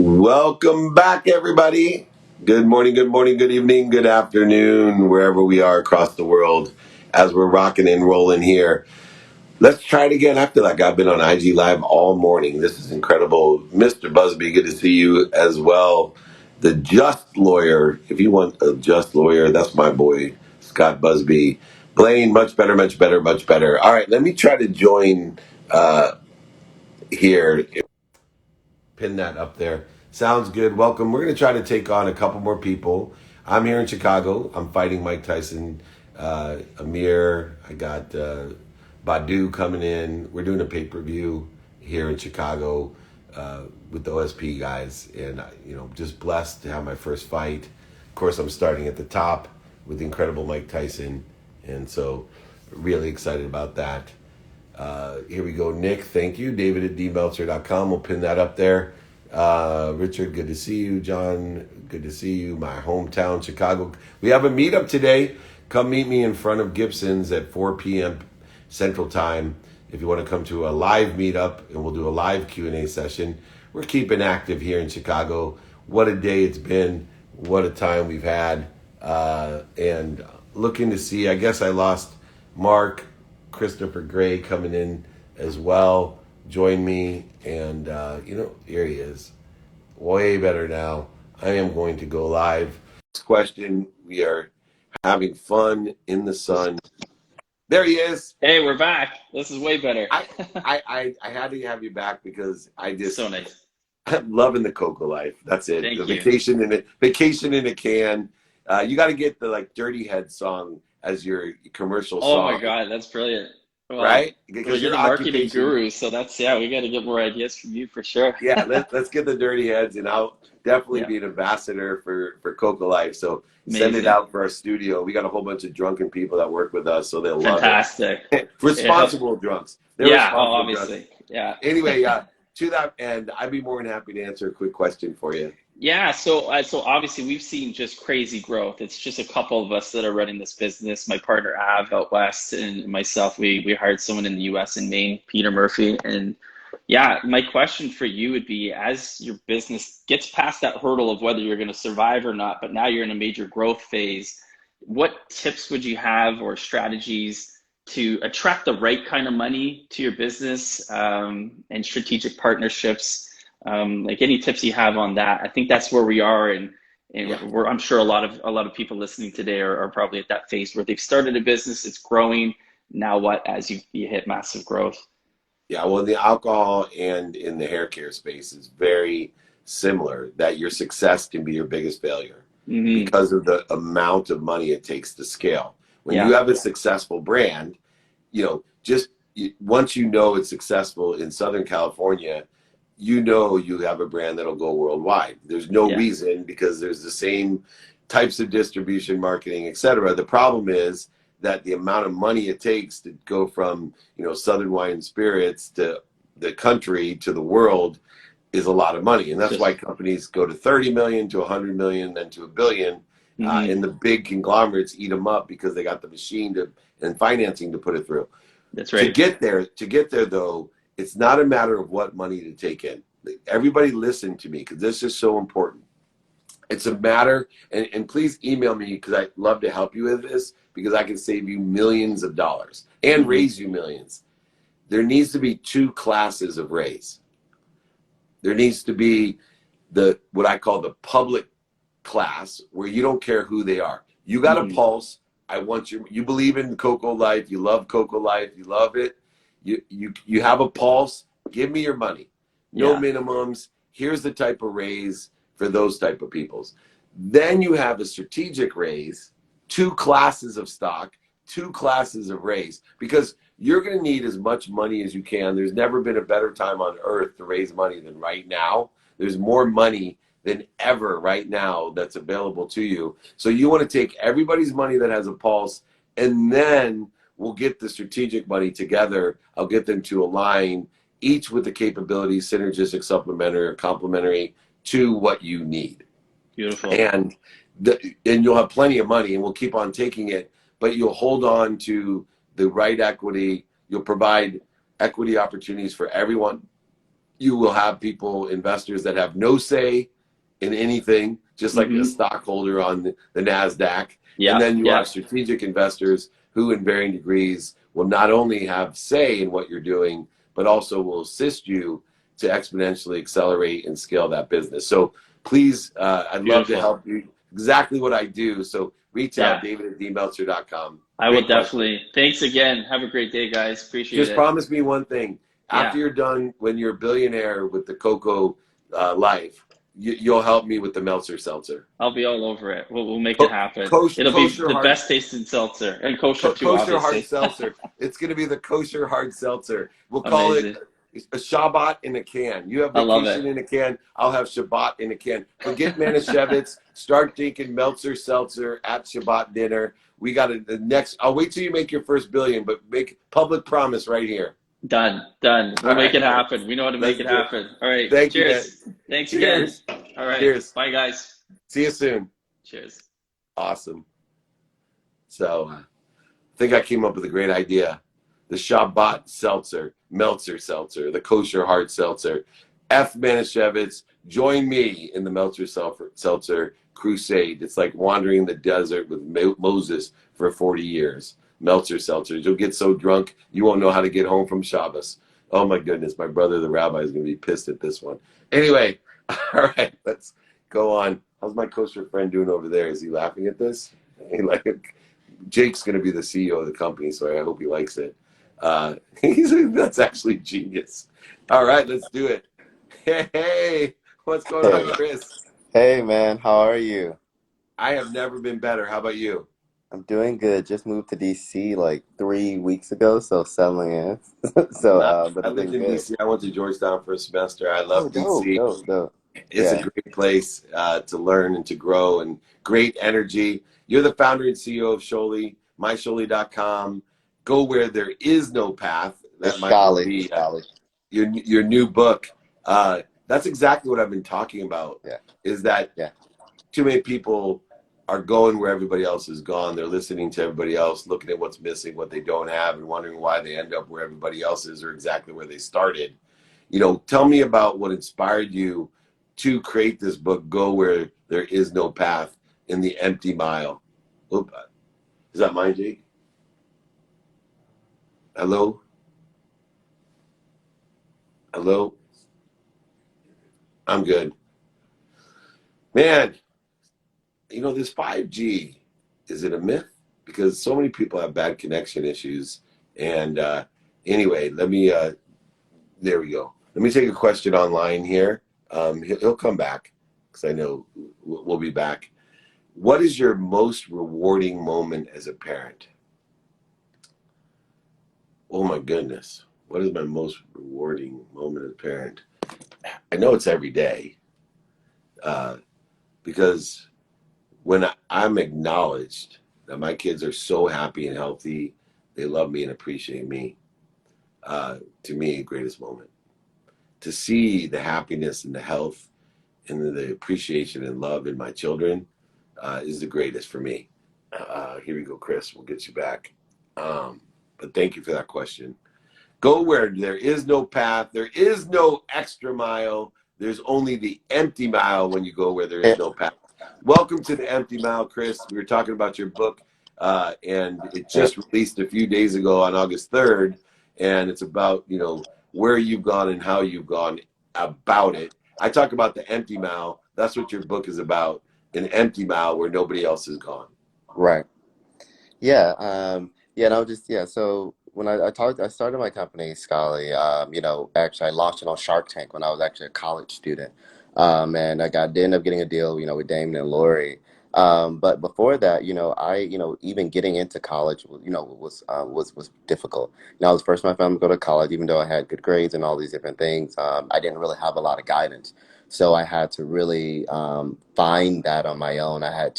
Welcome back, everybody. Good morning, good morning, good evening, good afternoon, wherever we are across the world as we're rocking and rolling here. Let's try it again. I feel like I've been on IG Live all morning. This is incredible. Mr. Busby, good to see you as well. The Just Lawyer. If you want a Just Lawyer, that's my boy, Scott Busby. Blaine, much better, much better, much better. All right, let me try to join here. Pin that up there. Sounds good. Welcome. We're going to try to take on a couple more people. I'm here in Chicago. I'm fighting Mike Tyson, Amir. I got Badou coming in. We're doing a pay-per-view here in Chicago with the OSP guys, and just blessed to have my first fight. Of course, I'm starting at the top with the incredible Mike Tyson, and so really excited about that. Here we go, Nick. Thank you. David at dmeltzer.com. We'll pin that up there. Richard, good to see you. John, good to see you. My hometown, Chicago. We have a meetup today. Come meet me in front of Gibson's at 4 p.m. Central Time if you want to come to a live meetup, and we'll do a live Q&A session. We're keeping active here in Chicago. What a day it's been. What a time we've had. And looking to see, I guess I lost Mark, Christopher Gray coming in as well. Join me, and here he is. Way better now. I am going to go live. Next question. We are having fun in the sun. There he is. Hey, we're back. This is way better. I had to have you back because So nice. I'm loving the Cocoa life. That's it. Thank The you. vacation in a can. You got to get the Dirty Head song as your commercial Oh song. my God, that's brilliant. Well, Right? Because you're your the marketing occupation. guru, so we got to get more ideas from you for sure. Yeah, let's get the Dirty Heads, and I'll definitely Yeah, be an ambassador for Cocoa Life. So send it amazing. out for our studio. We got a whole bunch of drunken people that work with us, so they'll love Fantastic. it. Yeah. Responsible drunks. They're Yeah, oh, responsible drunks. obviously. Yeah. Anyway, to that end, I'd be more than happy to answer a quick question for you. Yeah, so obviously we've seen just crazy growth. It's just a couple of us that are running this business. My partner Av out west and myself, we hired someone in the US in Maine, Peter Murphy. And yeah, my question for you would be, as your business gets past that hurdle of whether you're going to survive or not, but now you're in a major growth phase, what tips would you have or strategies to attract the right kind of money to your business, and strategic partnerships? Like any tips you have on that? I think that's where we are, and Yeah. I'm sure a lot of people listening today are probably at that phase where they've started a business, it's growing. Now what, as you hit massive growth? Yeah, well, the alcohol and in the hair care space is very similar, that your success can be your biggest failure Hmm. because of the amount of money it takes to scale. When you Yeah, have a successful brand, just once you know it's successful in Southern California, you have a brand that'll go worldwide. There's no yeah, reason, because there's the same types of distribution, marketing, etc. The problem is that the amount of money it takes to go from Southern Wine and Spirits to the country to the world is a lot of money, and that's why just companies go to 30 million to 100 million, then to a billion, hmm. and the big conglomerates eat them up because they got the machine and financing to put it through. That's To right. get there though, it's not a matter of what money to take in. Everybody listen to me, because this is so important. It's a matter, and please email me, because I'd love to help you with this, because I can save you millions of dollars and Hmm. raise you millions. There needs to be two classes of raise. There needs to be what I call the public class, where you don't care who they are. You got a Hmm. pulse. You believe in Cocoa Life. You love Cocoa Life. You love it. You have a pulse. Give me your money. No Yeah, minimums. Here's the type of raise for those type of peoples. Then you have a strategic raise, two classes of stock, two classes of raise, because you're going to need as much money as you can. There's never been a better time on earth to raise money than right now. There's more money than ever right now that's available to you. So you want to take everybody's money that has a pulse, and then we'll get the strategic money together. I'll get them to align, each with the capabilities, synergistic, supplementary, or complementary to what you need. beautiful. And and you'll have plenty of money, and we'll keep on taking it, but you'll hold on to the right equity. You'll provide equity opportunities for everyone. you will have people, investors that have no say in anything, just like a Mm-hmm. stockholder on the NASDAQ. And Yeah. then you Yeah. have strategic investors who, in varying degrees, will not only have say in what you're doing, but also will assist you to exponentially accelerate and scale that business. So please, I'd love to Beautiful. help you. Exactly what I do. So reach out, Yeah. david@dmeltzer.com. I will Great question. definitely. Thanks again. Have a great day, guys. Appreciate Just it. promise me one thing. After Yeah. you're done, when you're a billionaire with the cocoa life, you'll help me with the Meltzer seltzer. I'll be all over it. We'll make it happen. It'll be Kosher the hard best tasting seltzer and kosher too, kosher hard obviously. seltzer. It's going to be the kosher hard seltzer. We'll call it Amazing. a Shabbat in a can. You have I love it. vacation in a can. I'll have Shabbat in a can. Forget Manischewitz. Start drinking Meltzer seltzer at Shabbat dinner. We got the next. I'll wait till you make your first billion, but make public promise right here. Done. Done. All We'll make right, it happen. We know how to make let's it do it. happen. All right. Thank you, man. Cheers. Thanks again. Cheers. All right. Cheers. Bye, guys. See you soon. Cheers. Awesome. So I think I came up with a great idea. The Shabbat seltzer, Meltzer seltzer, the kosher hard seltzer. F. Manischewitz, join me in the Meltzer seltzer crusade. It's like wandering the desert with Moses for 40 years. Meltzer seltzers. You'll get so drunk you won't know how to get home from Shabbos. Oh my goodness, my brother the rabbi is going to be pissed at this one. Anyway, all right, let's go on. How's my kosher friend doing over there? Is he laughing at this? He like Jake's going to be the CEO of the company, so I hope he likes it. That's actually genius. All right, let's do it. Hey, what's going on, Hey, Chris? hey man, how are you? I have never been better. How about you? I'm doing good. Just moved to DC like 3 weeks ago, so settling in. So, Nice. but I I've lived been in good. DC. I went to Georgetown for a semester. I Oh, love dope, DC. dope, dope. It's a Yeah, great place to learn and to grow and great energy. You're the founder and CEO of Sholi, mysholi.com. Go where there is no path. That it's might well Shali, be Shali. your new book. That's exactly what I've been talking about. Yeah, Is that yeah, too many people are going where everybody else is gone. They're listening to everybody else, looking at what's missing, what they don't have, and wondering why they end up where everybody else is or exactly where they started. Tell me about what inspired you to create this book, Go Where There Is No Path in the Empty Mile. Oop, is that mine, Jake? Hello? Hello? I'm good. Man, this 5G, is it a myth? Because so many people have bad connection issues. And anyway, there we go. Let me take a question online here. He'll come back because I know we'll be back. What is your most rewarding moment as a parent? Oh my goodness. What is my most rewarding moment as a parent? I know it's every day uh, because when I'm acknowledged that my kids are so happy and healthy, they love me and appreciate me, to me, the greatest moment. To see the happiness and the health and the appreciation and love in my children is the greatest for me. Here we go, Chris. We'll get you back. But thank you for that question. Go where there is no path, there is no extra mile. There's only the empty mile when you go where there is yeah, no path. Welcome to the Empty Mile, Chris. We were talking about your book, and it yeah. just released a few days ago on August 3rd. And it's about, where you've gone and how you've gone about it. I talk about the empty mile. That's what your book is about, an empty mile where nobody else has gone. Right. Yeah, yeah, and I was just yeah. So when I started my company, Scholly. Actually, I launched it on Shark Tank when I was actually a college student, and did end up getting a deal, with Damon and Lori. But before that, even getting into college, was difficult. I was the first in my family to go to college, even though I had good grades and all these different things. I didn't really have a lot of guidance, so I had to really find that on my own. I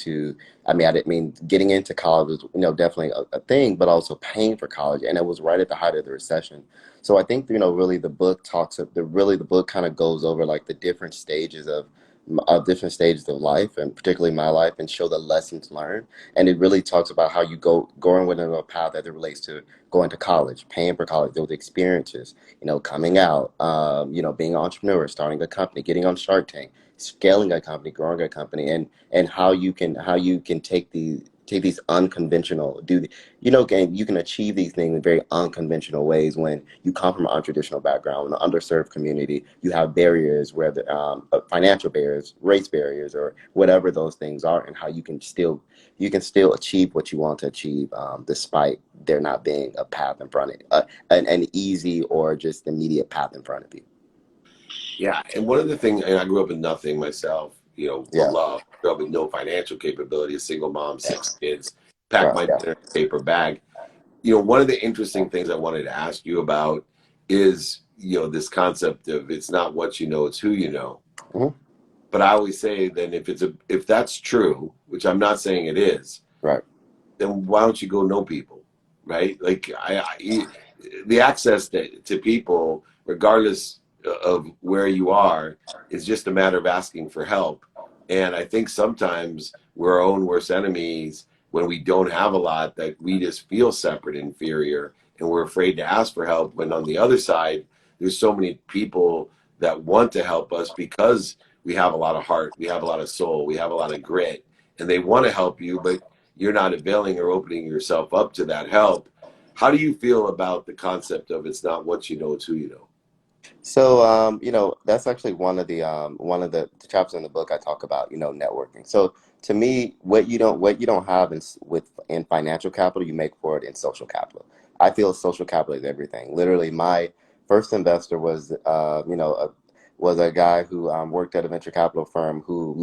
didn't mean getting into college was, definitely a thing, but also paying for college, and it was right at the height of the recession. So I think, really the book kind of goes over like the different stages of different stages of life, and particularly my life, and show the lessons learned. And it really talks about how you going within a path that it relates to going to college, paying for college, those experiences, coming out, being an entrepreneur, starting a company, getting on Shark Tank, scaling a company, growing a company, and how you can take these unconventional and you can achieve these things in very unconventional ways when you come from an untraditional background, in an underserved community. You have barriers, whether financial barriers, race barriers, or whatever those things are, and how you can still achieve what you want to achieve, despite there not being a path in front of you, an easy or just immediate path in front of you. Yeah, and one of the things, and I grew up with nothing myself, Yeah. grew up with no financial capability, a single mom, 6 kids, packed Right. my Yeah. dinner in a paper bag. One of the interesting things I wanted to ask you about is, this concept of it's not what you know, it's who you know. Hmm. But I always say then if that's true, which I'm not saying it is, Right. then why don't you go know people, right? Like the access to people, regardless of where you are, is just a matter of asking for help. And I think sometimes we're our own worst enemies when we don't have a lot, that we just feel separate, inferior, and we're afraid to ask for help. When on the other side, there's so many people that want to help us because we have a lot of heart, we have a lot of soul, we have a lot of grit, and they want to help you, but you're not availing or opening yourself up to that help. How do you feel about the concept of it's not what you know, it's who you know? So, that's actually one of the chapters in the book I talk about, networking. So, to me, what you don't have in financial capital, you make for it in social capital. I feel social capital is everything. Literally, my first investor was a guy who worked at a venture capital firm, who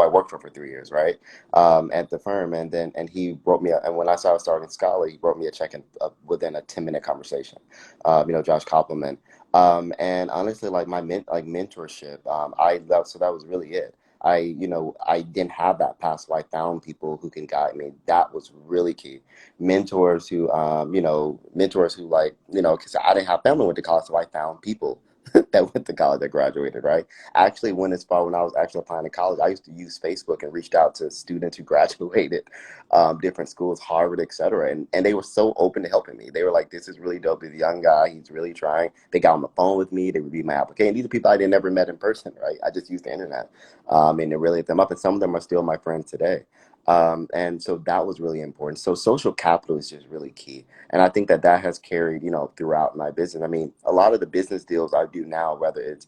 I worked for 3 years, right, at the firm, and he wrote me and when I started starting Scholar, he wrote me a check within a 10-minute conversation. Josh Koppelman. And honestly, like mentorship, so that was really it. I didn't have that past, so I found people who can guide me. That was really key. Mentors who because I didn't have family who went to college, so I found people that went to college, that graduated, right? I actually went as far when I was actually applying to college. I used to use Facebook and reached out to students who graduated, different schools, Harvard, et cetera. And they were so open to helping me. They were like, this is really dope. He's a young guy. He's really trying. They got on the phone with me. They reviewed my application. These are people I didn't never met in person, right? I just used the internet, and it really hit them up. And some of them are still my friends today. And so that was really important. So social capital is just really key. And I think that has carried, throughout my business. I mean, a lot of the business deals I do now, whether it's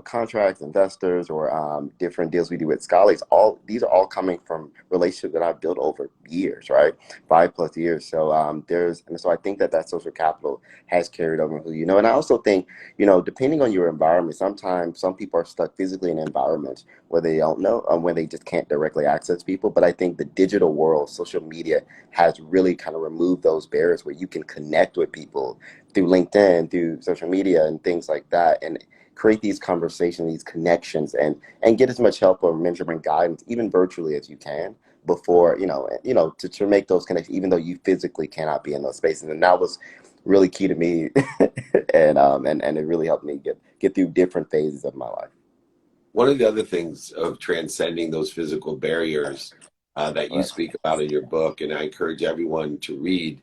contracts, investors, or different deals we do with scholars. All these are all coming from relationships that I've built over years, right? 5+ years. So so I think that social capital has carried over who you know. And I also think, depending on your environment, sometimes some people are stuck physically in environments where they don't know, where they just can't directly access people. But I think the digital world, social media, has really kind of removed those barriers where you can connect with people through LinkedIn, through social media, and things like that, and create these conversations, these connections, and get as much help or mentoring guidance, even virtually, as you can before, to make those connections, even though you physically cannot be in those spaces. And that was really key to me, and it really helped me get through different phases of my life. One of the other things of transcending those physical barriers that you Right. speak about in your book, and I encourage everyone to read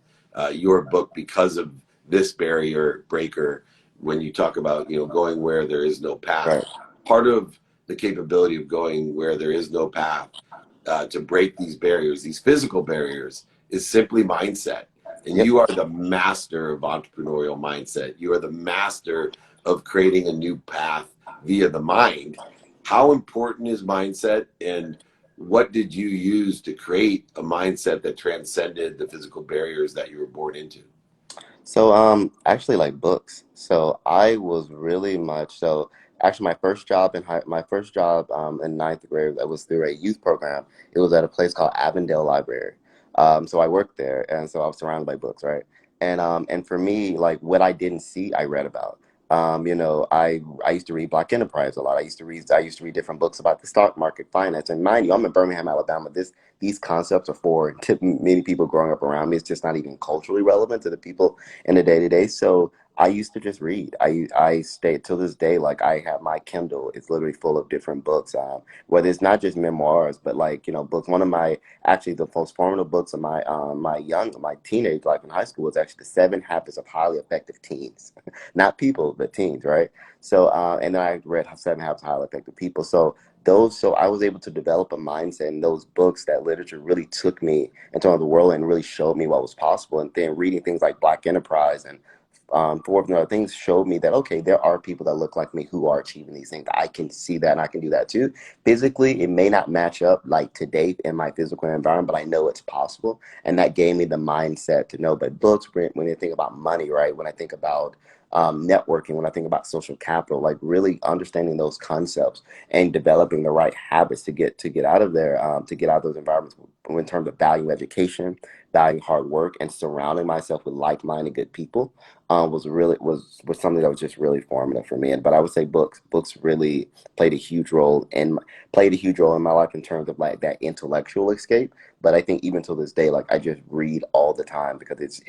your book because of this barrier breaker, when you talk about, going where there is no path. Right. Part of the capability of going where there is no path, to break these barriers, these physical barriers, is simply mindset. And Yep. you are the master of entrepreneurial mindset. You are the master of creating a new path via the mind. How important is mindset, and what did you use to create a mindset that transcended the physical barriers that you were born into? So, actually, like books. So I was really much so. Actually, my first job in ninth grade, that was through a youth program. It was at a place called Avondale Library. So I worked there, and so I was surrounded by books, right? And for me, like what I didn't see, I read about. I used to read Black Enterprise a lot. I used to read different books about the stock market, finance. And mind you, I'm in Birmingham, Alabama. These concepts are foreign to many people growing up around me. It's just not even culturally relevant to the people in the day to day. So I used to just read. I stay till this day. Like I have my Kindle. It's literally full of different books. Whether it's not just memoirs, but like books. One of my actually the most formative books of my teenage life in high school was actually the Seven Habits of Highly Effective Teens, not people, but teens, right? So and then I read Seven Habits of Highly Effective People. So I was able to develop a mindset in those books. That literature really took me into the world and really showed me what was possible. And then reading things like Black Enterprise and Forbes and other things showed me that, okay, there are people that look like me who are achieving these things. I can see that and I can do that too. Physically, it may not match up like today in my physical environment, but I know it's possible. And that gave me the mindset to know. But books, when you think about money, right? When I think about networking, when I think about social capital, like really understanding those concepts and developing the right habits to get out of there, to get out of those environments in terms of value education, value hard work, and surrounding myself with like-minded good people was something that was just really formative for me. But I would say books really played a huge role in my life in terms of like that intellectual escape. But I think even to this day, like I just read all the time because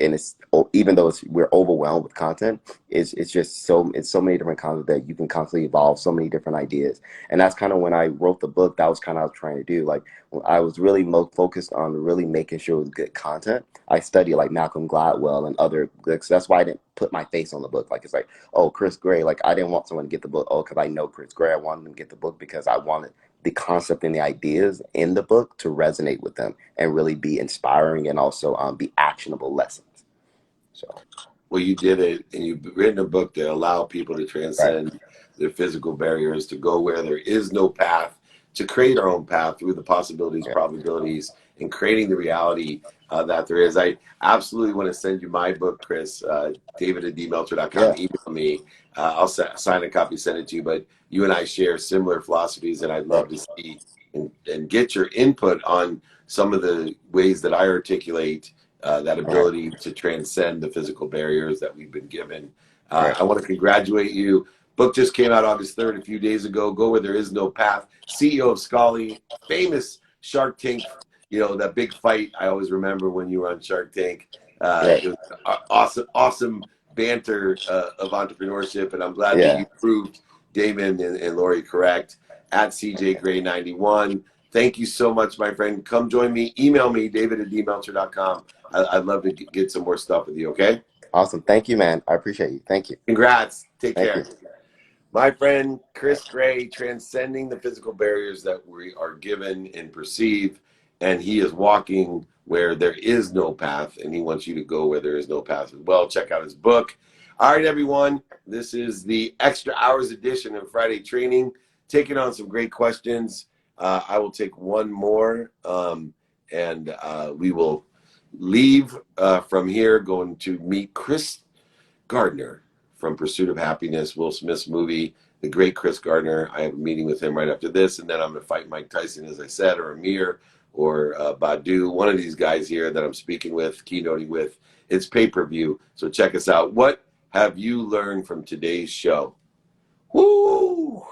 even though we're overwhelmed with content, it's so many different content that you can constantly evolve so many different ideas. And that's kind of when I wrote the book. That was kind of what I was trying to do. Like I was really focused on really making sure it was good content. I study like Malcolm Gladwell and other books. That's why I didn't put my face on the book. Like it's like, oh, Chris Gray. Like I didn't want someone to get the book. Oh, because I know Chris Gray. I wanted them to get the book because I wanted the concept and the ideas in the book to resonate with them and really be inspiring and also be actionable lessons. So Well, you did it, and you've written a book that allow people to right, transcend their physical barriers, to go where there is no path, to create our own path through the possibilities, yeah, probabilities, and creating the reality that there is. I absolutely want to send you my book, Chris. David at yeah, dmeltzer.com. Email me. I'll sign a copy, send it to you. But you and I share similar philosophies, and I'd right, love to see and get your input on some of the ways that I articulate that right, ability to transcend the physical barriers that we've been given. right, I want to congratulate you. Book just came out August 3rd, a few days ago. Go Where There Is No Path. CEO of Scully, famous Shark Tank, that big fight I always remember when you were on Shark Tank. right, It was awesome banter of entrepreneurship, and I'm glad that yeah. you proved Damon and Lori correct at CJ Gray 91. Thank you so much, my friend. Come join me. Email me, david at dmeltzer.com. I'd love to get some more stuff with you, okay? Awesome. Thank you, man. I appreciate you. Thank you. Congrats. Take Thank you. care. My friend Chris Gray, transcending the physical barriers that we are given and perceive, and he is walking where there is no path, and he wants you to go where there is no path as well. Check out his book. All right, everyone. This is the extra hours edition of Friday Training, taking on some great questions. I will take one more, and we will leave from here, going to meet Chris Gardner from Pursuit of Happiness, Will Smith's movie, the great Chris Gardner. I have a meeting with him right after this, and then I'm going to fight Mike Tyson, as I said, or Amir, or Badou, one of these guys here that I'm speaking with, keynoting with. It's pay-per-view, so check us out. What have you learned from today's show? Woo!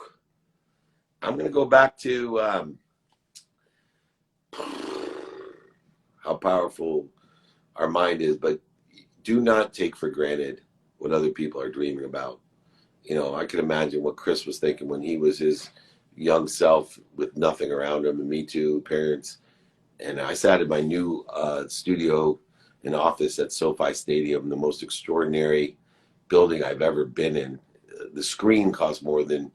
I'm going to go back to how powerful our mind is, but do not take for granted what other people are dreaming about. I can imagine what Chris was thinking when he was his young self with nothing around him, and me too, parents. And I sat in my new studio and office at SoFi Stadium, the most extraordinary building I've ever been in. The screen costs more than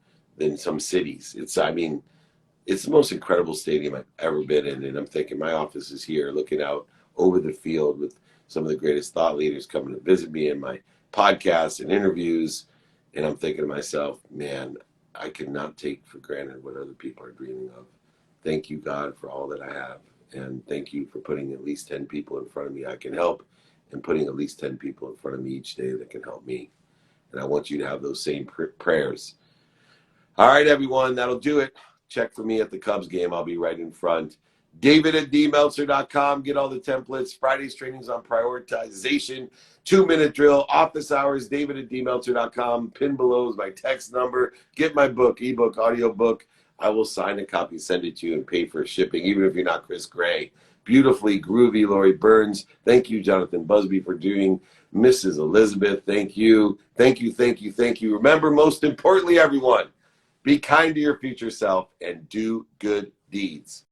some cities. It's the most incredible stadium I've ever been in. And I'm thinking my office is here looking out over the field with some of the greatest thought leaders coming to visit me in my podcasts and interviews. And I'm thinking to myself, man, I cannot take for granted what other people are dreaming of. Thank you, God, for all that I have. And thank you for putting at least 10 people in front of me I can help, and putting at least 10 people in front of me each day that can help me. And I want you to have those same prayers. All right, everyone, that'll do it. Check for me at the Cubs game. I'll be right in front. David at dmeltzer.com. Get all the templates. Friday's trainings on prioritization. 2-minute drill. Office hours. David at dmeltzer.com. Pin below is my text number. Get my book, ebook, audiobook. I will sign a copy, send it to you, and pay for shipping, even if you're not Chris Gray. beautifully groovy Lori Burns. Thank you, Jonathan Busby, for doing Mrs. Elizabeth. Thank you. Thank you, thank you, thank you. Remember, most importantly, everyone, be kind to your future self and do good deeds.